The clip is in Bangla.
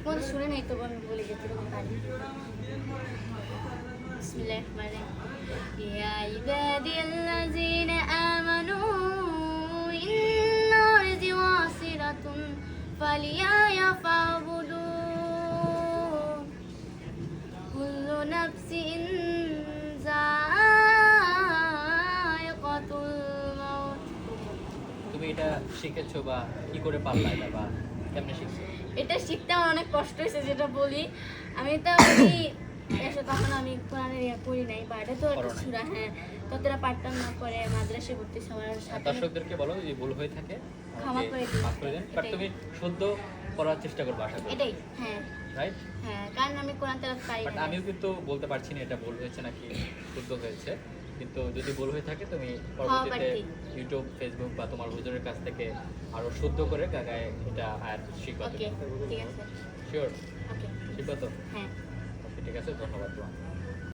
ঠিকমতো শুনে নাই, তবু আমি বলে যেতে পারি। বিসমিল্লাহির রহমানির রহিম। ইয়া ইবাদিয়াল্লাযীনা আমানু ইন্না আরদি ওয়াসিরাতুন ফালিয়া ফাবুদু কুল্লু নাফসিন যায়িকাতুল মাউত। তুমি এটা শিখেছো বা কি করে পারলা এটা, বা কেমনে শিখছো? এটা শিখতে আমার অনেক কষ্ট হয়েছে, যেটা বলি আমি তো এসে তখন আমি কোরআনের ইয়া করি নাই, বা এটা তো একটা সূরা, হ্যাঁ ততটা পারতাম না। পরে মাদ্রাসায় ভর্তি সবার সাথে দর্শকদেরকে বলো যদি ভুল হয়ে থাকে ক্ষমা করে দিন। মাফ করে দেন, বাট তুমি শুদ্ধ করার চেষ্টা করবে আশা করি, এটাই, হ্যাঁ রাইট? হ্যাঁ, কারণ আমি কোরআন তেলাওয়াত পারি বাট না। আমিও কিন্তু বলতে পারছি না এটা ভুল হয়েছে নাকি শুদ্ধ হয়েছে, কিন্তু যদি ভুল হয়ে থাকে তুমি পরবর্তীতে প্রার্থী। ইউটিউব, ফেসবুক বা তোমার হুজুরের কাছ থেকে আরো শুদ্ধ করে গাগায় এটা আয়াত শিখবা। ওকে, ঠিক আছে। শিওর ওকে, শিখবা তো? হ্যাঁ। ওকে, ঠিক আছে, ধন্যবাদ তোমার।